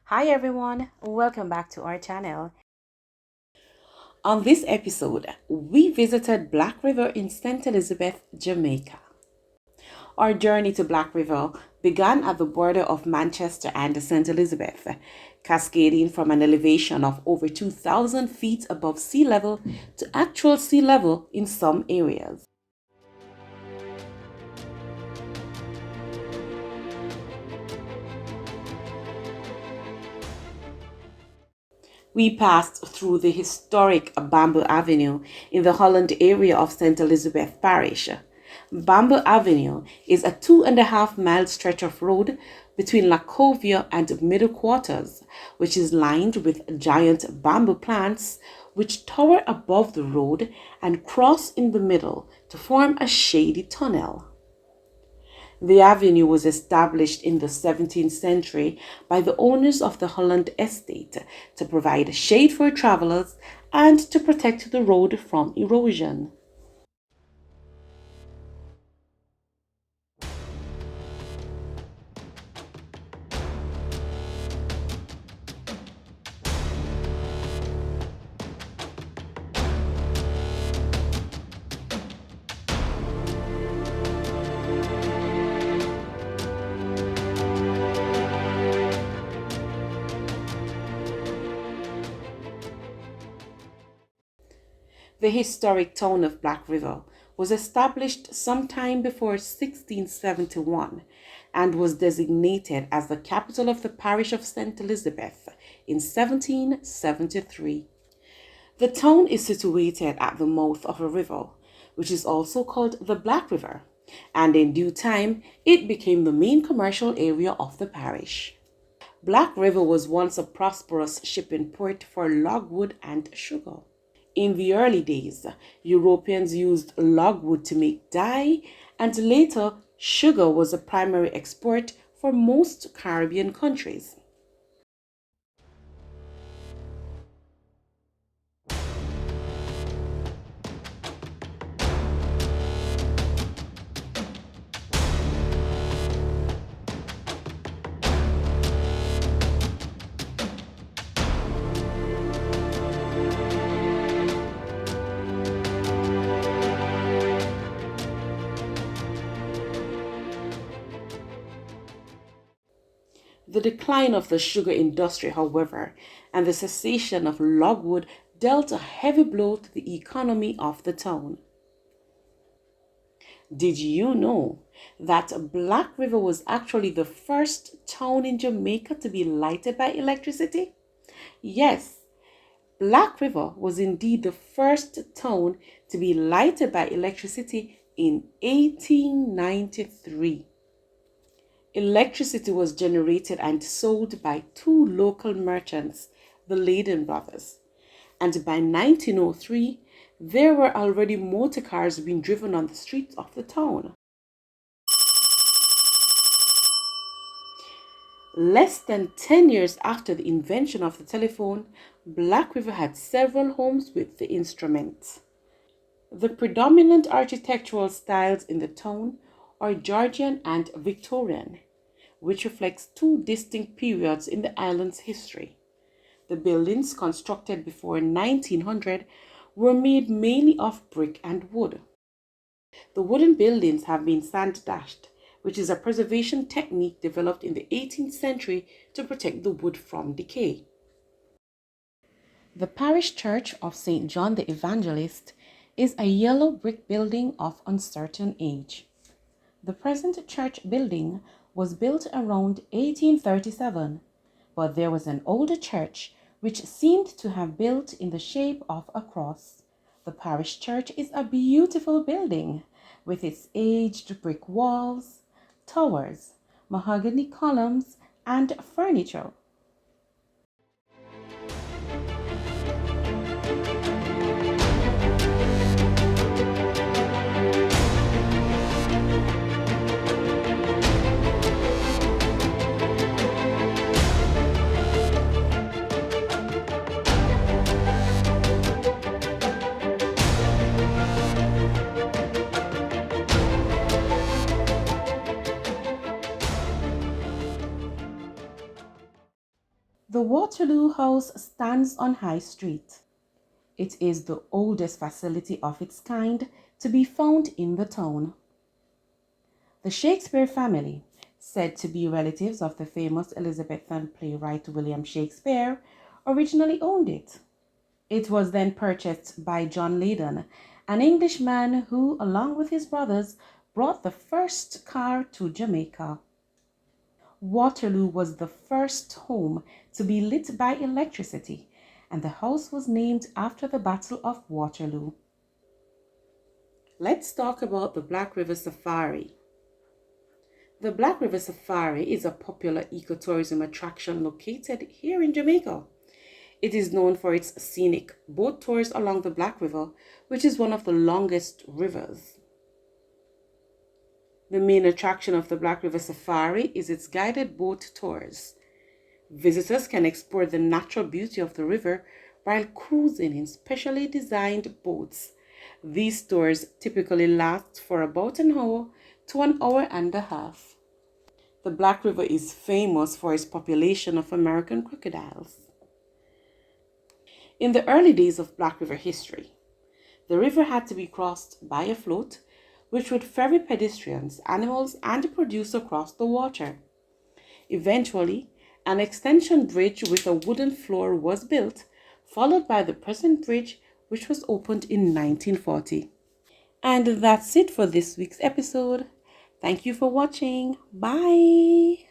Hi everyone, welcome back to our channel. On this episode, we visited Black River in St. Elizabeth, Jamaica. Our journey to Black River began at the border of Manchester and St. Elizabeth, cascading from an elevation of over 2,000 feet above sea level to actual sea level in some areas. We passed through the historic Bamboo Avenue in the Holland area of St. Elizabeth Parish. Bamboo Avenue is a 2.5 mile stretch of road between Lacovia and Middle Quarters, which is lined with giant bamboo plants which tower above the road and cross in the middle to form a shady tunnel. The avenue was established in the 17th century by the owners of the Holland estate to provide shade for travelers and to protect the road from erosion. The historic town of Black River was established sometime before 1671 and was designated as the capital of the parish of St. Elizabeth in 1773. The town is situated at the mouth of a river, which is also called the Black River, and in due time it became the main commercial area of the parish. Black River was once a prosperous shipping port for logwood and sugar. In the early days, Europeans used logwood to make dye, and later, sugar was a primary export for most Caribbean countries. The decline of the sugar industry, however, and the cessation of logwood dealt a heavy blow to the economy of the town. Did you know that Black River was actually the first town in Jamaica to be lighted by electricity? Yes, Black River was indeed the first town to be lighted by electricity in 1893. Electricity was generated and sold by two local merchants, the Leyden brothers, and by 1903, there were already motor cars being driven on the streets of the town. Less than 10 years after the invention of the telephone, Black River had several homes with the instrument. The predominant architectural styles in the town are Georgian and Victorian, which reflects two distinct periods in the island's history. The buildings constructed before 1900 were made mainly of brick and wood. The wooden buildings have been sand dashed, which is a preservation technique developed in the 18th century to protect the wood from decay. The parish church of St. John the Evangelist is a yellow brick building of uncertain age. The present church building was built around 1837, but there was an older church which seemed to have built in the shape of a cross. The parish church is a beautiful building with its aged brick walls, towers, mahogany columns, and furniture. The Waterloo House stands on High Street. It is the oldest facility of its kind to be found in the town. The Shakespeare family, said to be relatives of the famous Elizabethan playwright William Shakespeare, originally owned it. It was then purchased by John Leyden, an Englishman who, along with his brothers, brought the first car to Jamaica. Waterloo was the first home to be lit by electricity, and the house was named after the Battle of Waterloo. Let's talk about the Black River Safari. The Black River Safari is a popular ecotourism attraction located here in Jamaica. It is known for its scenic boat tours along the Black River, which is one of the longest rivers. The main attraction of the Black River Safari is its guided boat tours. Visitors can explore the natural beauty of the river while cruising in specially designed boats. These tours typically last for about an hour to an hour and a half. The Black River is famous for its population of American crocodiles. In the early days of Black River history, the river had to be crossed by a float, which would ferry pedestrians, animals, and produce across the water. Eventually, an extension bridge with a wooden floor was built, followed by the present bridge, which was opened in 1940. And that's it for this week's episode. Thank you for watching. Bye.